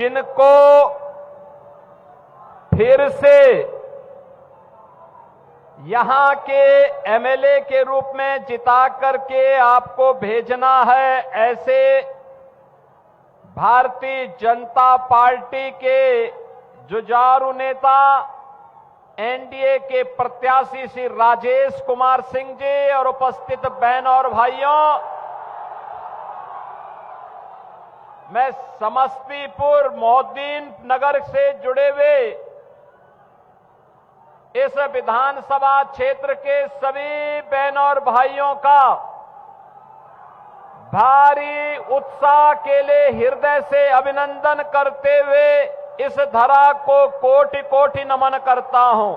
जिनको फिर से यहां के एमएलए के रूप में जिता करके आपको भेजना है, ऐसे भारतीय जनता पार्टी के जुझारू नेता एनडीए के प्रत्याशी श्री राजेश कुमार सिंह जी और उपस्थित बहन और भाइयों, मैं समस्तीपुर मोहद्दीन नगर से जुड़े हुए इस विधानसभा क्षेत्र के सभी बहन और भाइयों का भारी उत्साह के लिए हृदय से अभिनंदन करते हुए इस धरा को कोटि कोटि नमन करता हूं।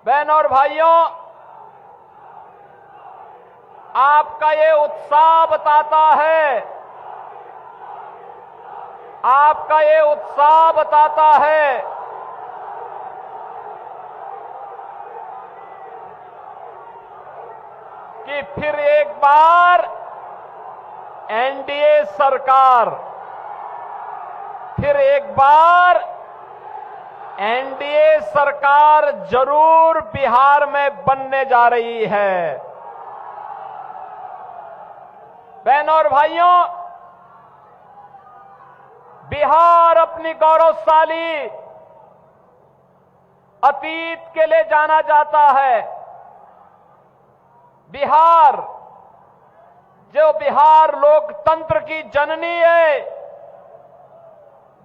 बहन और भाइयों, आपका ये उत्साह बताता है, आपका ये उत्साह बताता है कि फिर एक बार एनडीए सरकार, फिर एक बार एनडीए सरकार जरूर बिहार में बनने जा रही है। बहनों और भाइयों, बिहार अपनी गौरवशाली अतीत के लिए जाना जाता है। बिहार, जो बिहार लोकतंत्र की जननी है,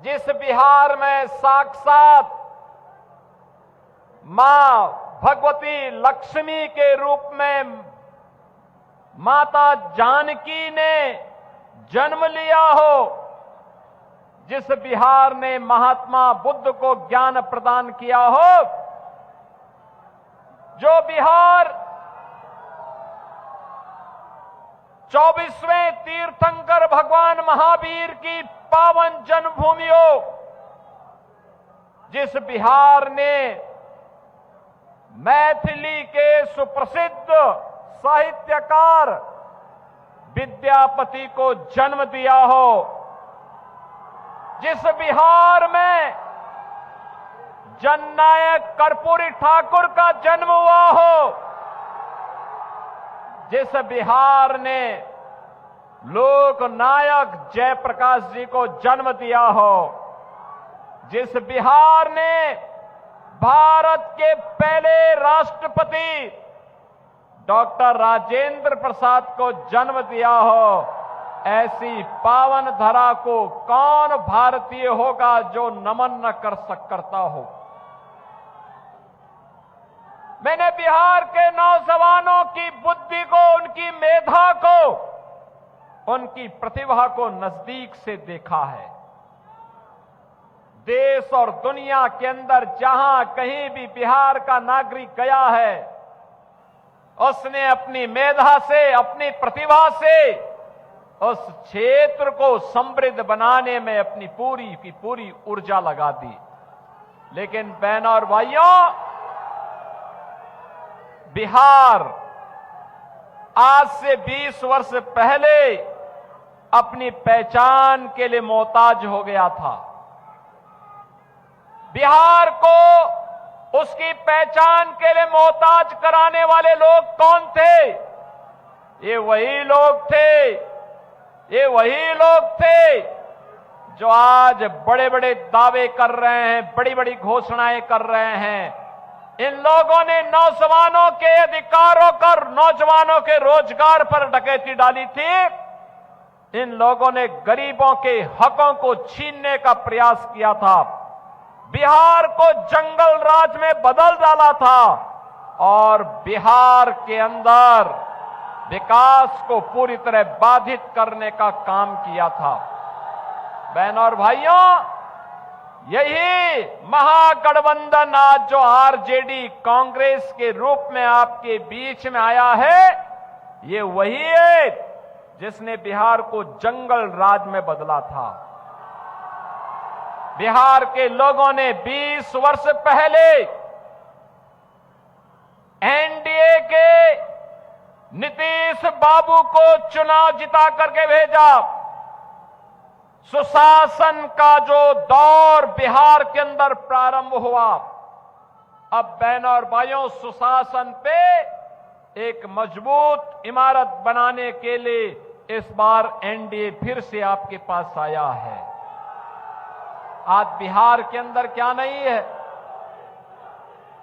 जिस बिहार में साक्षात मां भगवती लक्ष्मी के रूप में माता जानकी ने जन्म लिया हो, जिस बिहार ने महात्मा बुद्ध को ज्ञान प्रदान किया हो, जो बिहार 24वें तीर्थंकर भगवान महावीर की पावन जन्मभूमि हो, जिस बिहार ने मैथिली के सुप्रसिद्ध साहित्यकार विद्यापति को जन्म दिया हो, जिस बिहार में जननायक कर्पूरी ठाकुर का जन्म हुआ हो, जिस बिहार ने लोकनायक जयप्रकाश जी को जन्म दिया हो, जिस बिहार ने भारत के पहले राष्ट्रपति डॉक्टर राजेंद्र प्रसाद को जन्म दिया हो, ऐसी पावन धरा को कौन भारतीय होगा जो नमन न करता हो। मैंने बिहार के नौजवानों की बुद्धि को, उनकी मेधा को, उनकी प्रतिभा को नजदीक से देखा है। देश और दुनिया के अंदर जहां कहीं भी बिहार का नागरिक गया है, उसने अपनी मेधा से, अपनी प्रतिभा से उस क्षेत्र को समृद्ध बनाने में अपनी पूरी की पूरी ऊर्जा लगा दी। लेकिन बहनों और भाइयों, बिहार आज से 20 वर्ष पहले अपनी पहचान के लिए मोहताज हो गया था। बिहार को उसकी पहचान के लिए मोहताज कराने वाले लोग कौन थे? ये वही लोग थे, ये वही लोग थे जो आज बड़े बड़े दावे कर रहे हैं, बड़ी बड़ी घोषणाएं कर रहे हैं। इन लोगों ने नौजवानों के अधिकारों पर, नौजवानों के रोजगार पर डकैती डाली थी। इन लोगों ने गरीबों के हकों को छीनने का प्रयास किया था, बिहार को जंगल राज में बदल डाला था और बिहार के अंदर विकास को पूरी तरह बाधित करने का काम किया था। बहनों और भाइयों, यही महागठबंधन आज जो आरजेडी कांग्रेस के रूप में आपके बीच में आया है, ये वही है जिसने बिहार को जंगल राज में बदला था। बिहार के लोगों ने 20 वर्ष पहले एनडीए के नीतीश बाबू को चुनाव जिता करके भेजा। सुशासन का जो दौर बिहार के अंदर प्रारंभ हुआ, अब बहनों और भाइयों, सुशासन पे एक मजबूत इमारत बनाने के लिए इस बार एनडीए फिर से आपके पास आया है। आज बिहार के अंदर क्या नहीं है?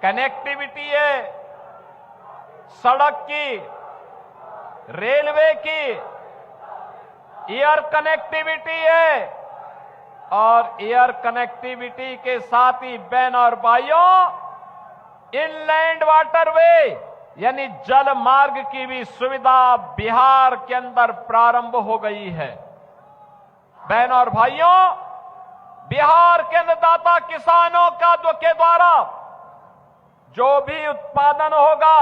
कनेक्टिविटी है, सड़क की, रेलवे की, एयर कनेक्टिविटी है, और एयर कनेक्टिविटी के साथ ही बहन और भाइयों इनलैंड वाटरवे यानी जल मार्ग की भी सुविधा बिहार के अंदर प्रारंभ हो गई है। बहन और भाइयों, बिहार के अन्नदाता किसानों के द्वारा जो भी उत्पादन होगा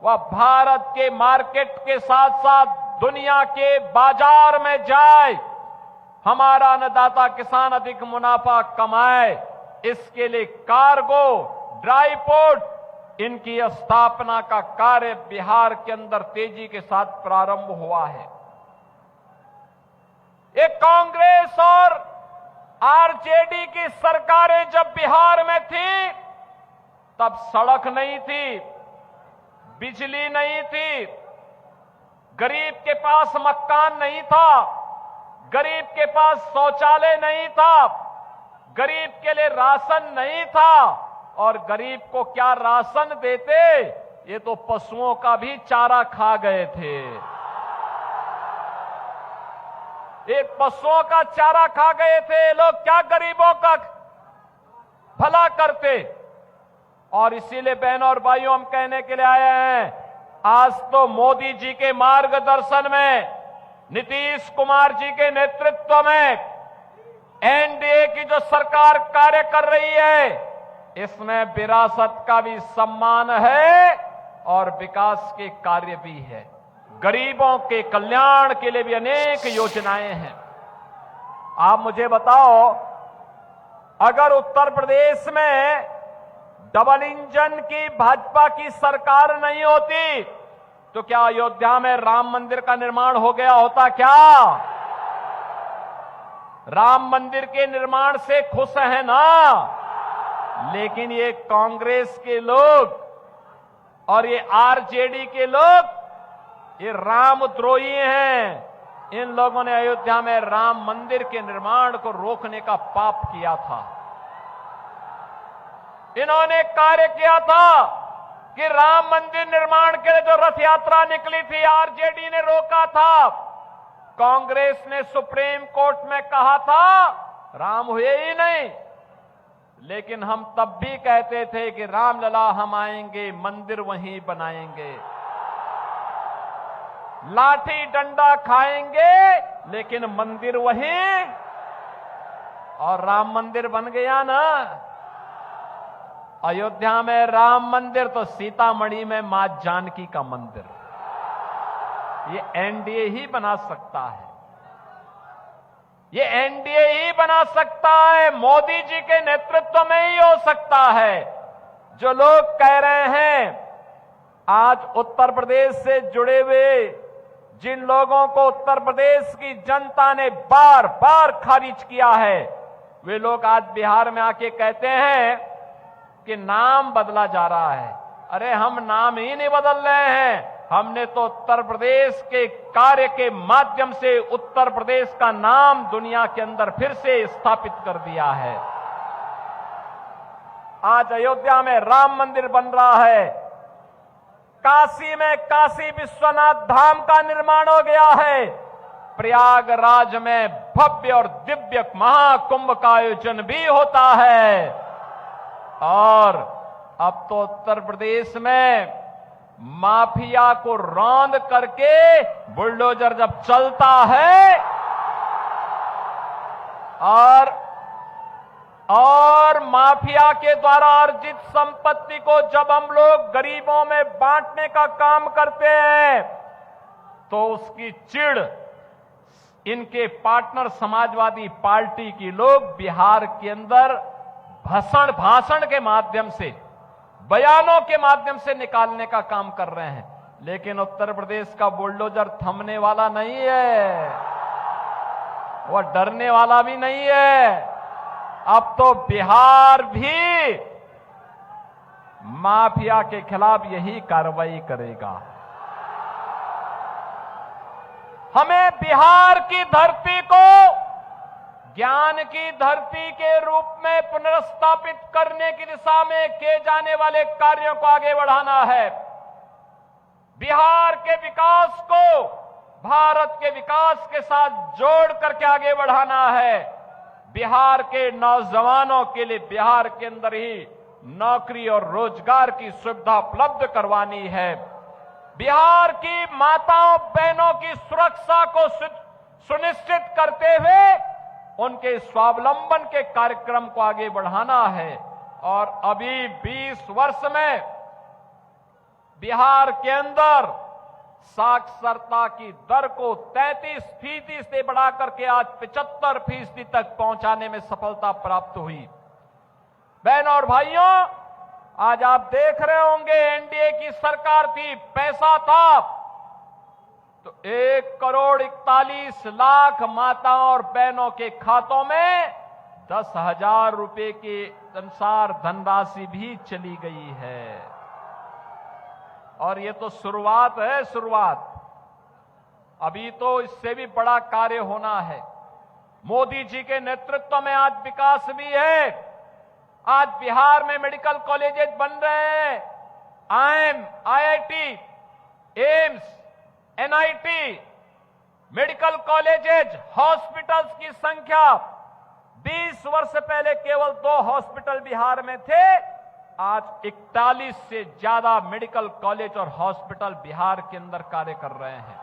वह भारत के मार्केट के साथ साथ दुनिया के बाजार में जाए, हमारा अन्नदाता किसान अधिक मुनाफा कमाए, इसके लिए कार्गो, ड्राई पोर्ट, इनकी स्थापना का कार्य बिहार के अंदर तेजी के साथ प्रारंभ हुआ है। एक कांग्रेस और आरजेडी की सरकारें जब बिहार में थी तब सड़क नहीं थी, बिजली नहीं थी, गरीब के पास मकान नहीं था, गरीब के पास शौचालय नहीं था, गरीब के लिए राशन नहीं था, और गरीब को क्या राशन देते, ये तो पशुओं का भी चारा खा गए थे। एक पशुओं का चारा खा गए थे लोग, क्या गरीबों का भला करते। और इसीलिए बहनों और भाइयों, हम कहने के लिए आए हैं, आज तो मोदी जी के मार्गदर्शन में, नीतीश कुमार जी के नेतृत्व में एनडीए की जो सरकार कार्य कर रही है, इसमें विरासत का भी सम्मान है और विकास के कार्य भी है। गरीबों के कल्याण के लिए भी अनेक योजनाएं हैं। आप मुझे बताओ, अगर उत्तर प्रदेश में डबल इंजन की भाजपा की सरकार नहीं होती तो क्या अयोध्या में राम मंदिर का निर्माण हो गया होता? क्या राम मंदिर के निर्माण से खुश है ना? लेकिन ये कांग्रेस के लोग और ये आरजेडी के लोग, ये रामद्रोही हैं। इन लोगों ने अयोध्या में राम मंदिर के निर्माण को रोकने का पाप किया था। इन्होंने कार्य किया था कि राम मंदिर निर्माण के लिए जो रथ यात्रा निकली थी, आरजेडी ने रोका था। कांग्रेस ने सुप्रीम कोर्ट में कहा था राम हुए ही नहीं, लेकिन हम तब भी कहते थे कि रामलला हम आएंगे, मंदिर वहीं बनाएंगे, लाठी डंडा खाएंगे, लेकिन मंदिर वहीं। और राम मंदिर बन गया ना। अयोध्या में राम मंदिर तो सीतामढ़ी में मां जानकी का मंदिर, ये एनडीए ही बना सकता है। ये एनडीए ही बना सकता है, मोदी जी के नेतृत्व में ही हो सकता है। जो लोग कह रहे हैं, आज उत्तर प्रदेश से जुड़े हुए जिन लोगों को उत्तर प्रदेश की जनता ने बार बार खारिज किया है, वे लोग आज बिहार में आके कहते हैं कि नाम बदला जा रहा है। अरे हम नाम ही नहीं बदल रहे हैं, हमने तो उत्तर प्रदेश के कार्य के माध्यम से उत्तर प्रदेश का नाम दुनिया के अंदर फिर से स्थापित कर दिया है। आज अयोध्या में राम मंदिर बन रहा है, काशी में काशी विश्वनाथ धाम का निर्माण हो गया है, प्रयागराज में भव्य और दिव्य महाकुंभ का आयोजन भी होता है, और अब तो उत्तर प्रदेश में माफिया को रौंद करके बुलडोजर जब चलता है और माफिया के द्वारा अर्जित संपत्ति को जब हम लोग गरीबों में बांटने का काम करते हैं, तो उसकी चिढ़ इनके पार्टनर समाजवादी पार्टी की लोग बिहार के अंदर भाषण के माध्यम से, बयानों के माध्यम से निकालने का काम कर रहे हैं। लेकिन उत्तर प्रदेश का बुलडोजर थमने वाला नहीं है। वो डरने वाला भी नहीं है। अब तो बिहार भी माफिया के खिलाफ यही कार्रवाई करेगा। हमें बिहार की धरती को ज्ञान की धरती के रूप में पुनर्स्थापित करने की दिशा में किए जाने वाले कार्यों को आगे बढ़ाना है। बिहार के विकास को भारत के विकास के साथ जोड़ करके आगे बढ़ाना है। बिहार के नौजवानों के लिए बिहार के अंदर ही नौकरी और रोजगार की सुविधा उपलब्ध करवानी है। बिहार की माताओं बहनों की सुरक्षा को सुनिश्चित करते हुए उनके स्वावलंबन के कार्यक्रम को आगे बढ़ाना है। और अभी 20 वर्ष में बिहार के अंदर साक्षरता की दर को 33% से बढ़ाकर के आज 75% तक पहुंचाने में सफलता प्राप्त हुई। बहनों और भाइयों, आज आप देख रहे होंगे एनडीए की सरकार थी, पैसा था तो 1,41,00,000 माताओं और बहनों के खातों में 10,000 रुपए के अनुसार धनराशि भी चली गई है। और ये तो शुरुआत है, शुरुआत। अभी तो इससे भी बड़ा कार्य होना है। मोदी जी के नेतृत्व में आज विकास भी है। आज बिहार में मेडिकल कॉलेजेस बन रहे हैं। IIM, IIT, AIIMS, NIT, medical colleges, hospitals की संख्या 20 वर्ष पहले केवल 2 हॉस्पिटल बिहार में थे। आज 41 से ज्यादा मेडिकल कॉलेज और हॉस्पिटल बिहार के अंदर कार्य कर रहे हैं।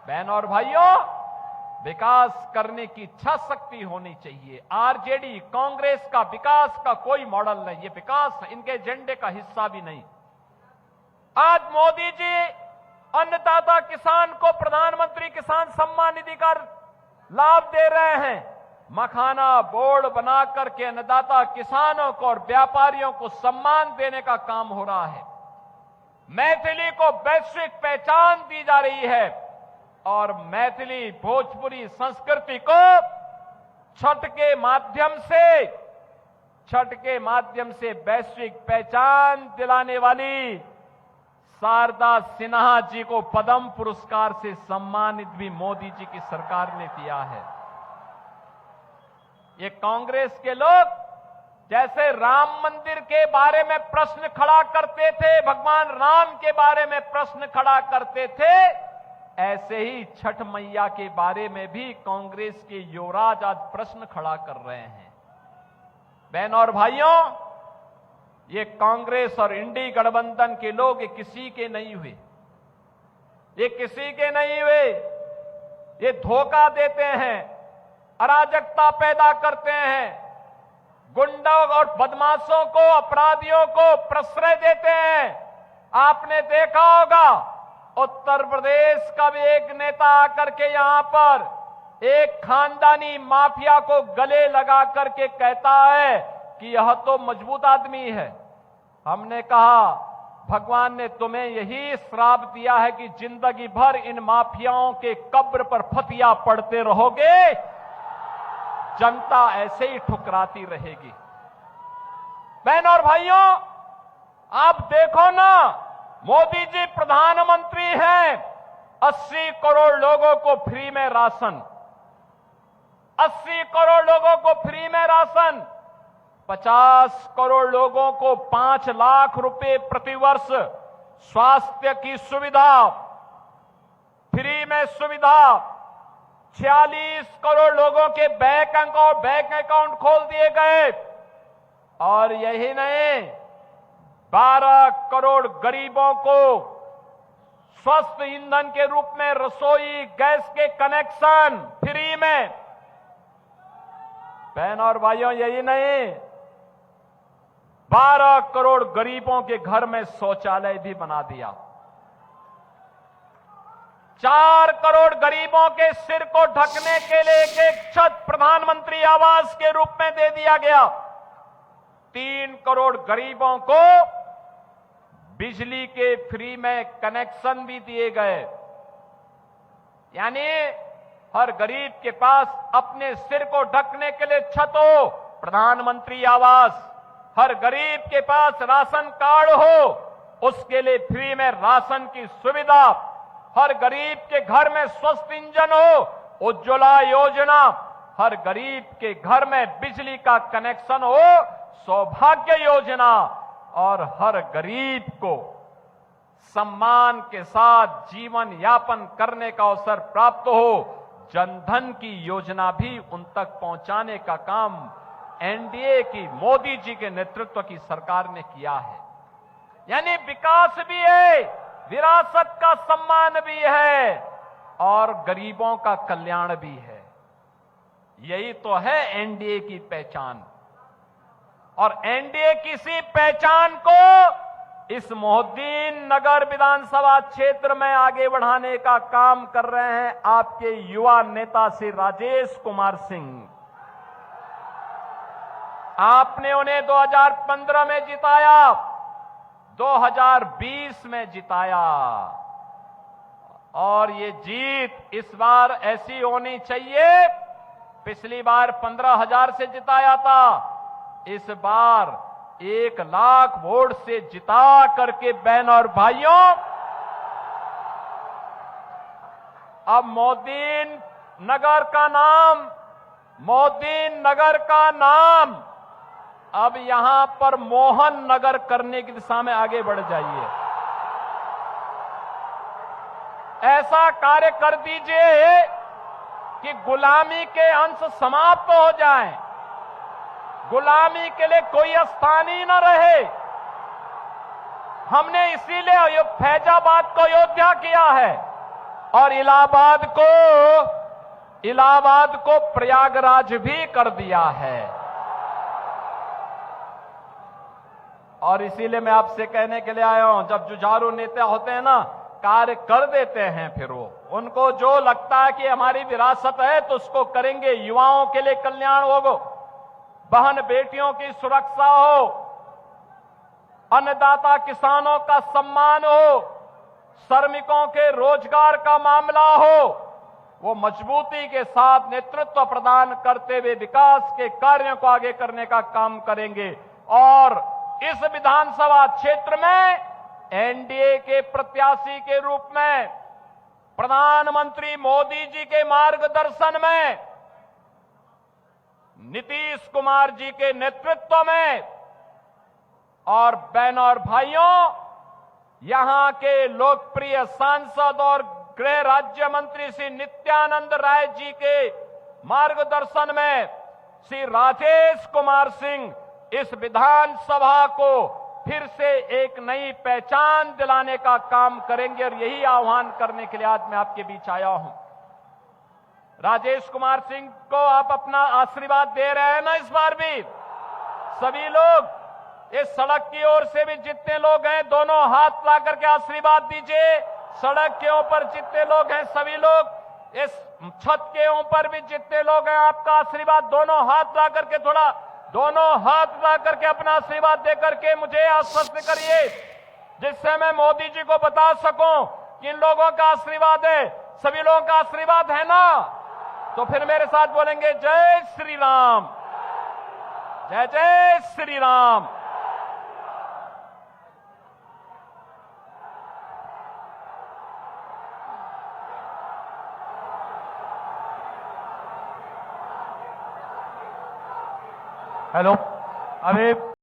बहनों और भाइयों, विकास करने की इच्छा शक्ति होनी चाहिए। आरजेडी, कांग्रेस का विकास का कोई मॉडल नहीं, ये विकास इनके एजेंडे का हिस्सा भी नहीं। आज मोदी जी अन्नदाता किसान को प्रधानमंत्री किसान सम्मान निधि का लाभ दे रहे हैं। मखाना बोर्ड बना करके अन्नदाता किसानों को और व्यापारियों को सम्मान देने का काम हो रहा है। मैथिली को वैश्विक पहचान दी जा रही है और मैथिली भोजपुरी संस्कृति को छठ के माध्यम से वैश्विक पहचान दिलाने वाली शारदा सिन्हा जी को पद्म पुरस्कार से सम्मानित भी मोदी जी की सरकार ने किया है। ये कांग्रेस के लोग जैसे राम मंदिर के बारे में प्रश्न खड़ा करते थे, भगवान राम के बारे में प्रश्न खड़ा करते थे, ऐसे ही छठ मैया के बारे में भी कांग्रेस के युवराज आज प्रश्न खड़ा कर रहे हैं। बहनों और भाइयों, ये कांग्रेस और इंडी गठबंधन के लोग ये किसी के नहीं हुए, ये किसी के नहीं हुए। ये धोखा देते हैं, अराजकता पैदा करते हैं, गुंडों और बदमाशों को, अपराधियों को प्रश्रय देते हैं। आपने देखा होगा उत्तर प्रदेश का भी एक नेता आकर के यहां पर एक खानदानी माफिया को गले लगा करके कहता है कि यह तो मजबूत आदमी है। हमने कहा भगवान ने तुम्हें यही श्राप दिया है कि जिंदगी भर इन माफियाओं के कब्र पर फतिया पड़ते रहोगे, जनता ऐसे ही ठुकराती रहेगी। बहनों और भाइयों, आप देखो ना, मोदी जी प्रधानमंत्री हैं, 80 करोड़ लोगों को फ्री में राशन, 80 करोड़ लोगों को फ्री में राशन, 50 करोड़ लोगों को 5 लाख रुपए प्रतिवर्ष स्वास्थ्य की सुविधा, फ्री में सुविधा, 46 करोड़ लोगों के बैंक अकाउंट खोल दिए गए। और यही नहीं, 12 करोड़ गरीबों को स्वस्थ ईंधन के रूप में रसोई गैस के कनेक्शन फ्री में। बहनों और भाइयों, यही नहीं, 12 करोड़ गरीबों के घर में शौचालय भी बना दिया। 4 करोड़ गरीबों के सिर को ढकने के लिए एक छत प्रधानमंत्री आवास के रूप में दे दिया गया। 3 करोड़ गरीबों को बिजली के फ्री में कनेक्शन भी दिए गए। यानी हर गरीब के पास अपने सिर को ढकने के लिए छत हो, प्रधानमंत्री आवास, हर गरीब के पास राशन कार्ड हो, उसके लिए फ्री में राशन की सुविधा, हर गरीब के घर में स्वस्थ इंजन हो, उज्ज्वला योजना, हर गरीब के घर में बिजली का कनेक्शन हो, सौभाग्य योजना, और हर गरीब को सम्मान के साथ जीवन यापन करने का अवसर प्राप्त हो, जनधन की योजना भी उन तक पहुंचाने का काम एनडीए की मोदी जी के नेतृत्व की सरकार ने किया है। यानी विकास भी है, विरासत का सम्मान भी है और गरीबों का कल्याण भी है। यही तो है एनडीए की पहचान। और एनडीए की इसी पहचान को इस मोहद्दीन नगर विधानसभा क्षेत्र में आगे बढ़ाने का काम कर रहे हैं आपके युवा नेता श्री राजेश कुमार सिंह। आपने उन्हें 2015 में जिताया, 2020 में जिताया, और ये जीत इस बार ऐसी होनी चाहिए। पिछली बार 15,000 से जिताया था, इस बार 1 लाख वोट से जिता करके बहन और भाइयों अब मोहद्दीन नगर का नाम अब यहां पर मोहन नगर करने की दिशा में आगे बढ़ जाइए। ऐसा कार्य कर दीजिए कि गुलामी के अंश समाप्त हो जाएं, गुलामी के लिए कोई स्थान ही न रहे। हमने इसीलिए फैजाबाद को अयोध्या किया है और इलाहाबाद को प्रयागराज भी कर दिया है। और इसीलिए मैं आपसे कहने के लिए आया हूं, जब जुझारू नेता होते हैं ना, कार्य कर देते हैं, फिर वो उनको जो लगता है कि हमारी विरासत है तो उसको करेंगे। युवाओं के लिए कल्याण होगा, बहन बेटियों की सुरक्षा हो, अन्नदाता किसानों का सम्मान हो, श्रमिकों के रोजगार का मामला हो, वो मजबूती के साथ नेतृत्व प्रदान करते हुए विकास के कार्यों को आगे करने का काम करेंगे। और इस विधानसभा क्षेत्र में एनडीए के प्रत्याशी के रूप में प्रधानमंत्री मोदी जी के मार्गदर्शन में, नीतीश कुमार जी के नेतृत्व में, और बहनों और भाइयों, यहां के लोकप्रिय सांसद और गृह राज्य मंत्री श्री नित्यानंद राय जी के मार्गदर्शन में श्री राजेश कुमार सिंह इस विधानसभा को फिर से एक नई पहचान दिलाने का काम करेंगे। और यही आह्वान करने के लिए आज मैं आपके बीच आया हूं। राजेश कुमार सिंह को आप अपना आशीर्वाद दे रहे हैं ना इस बार भी? सभी लोग इस सड़क की ओर से भी जितने लोग हैं, दोनों हाथ ला करके आशीर्वाद दीजिए। सड़क के ऊपर जितने लोग हैं सभी लोग, इस छत के ऊपर भी जितने लोग हैं, आपका आशीर्वाद दोनों हाथ ला करके, थोड़ा दोनों हाथ ला करके अपना आशीर्वाद दे करके मुझे आश्वस्त करिए, जिससे मैं मोदी जी को बता सकूं कि इन लोगों का आशीर्वाद है। सभी लोगों का आशीर्वाद है ना? तो फिर मेरे साथ बोलेंगे, जय श्री राम, जय जय श्री राम। हेलो, अभी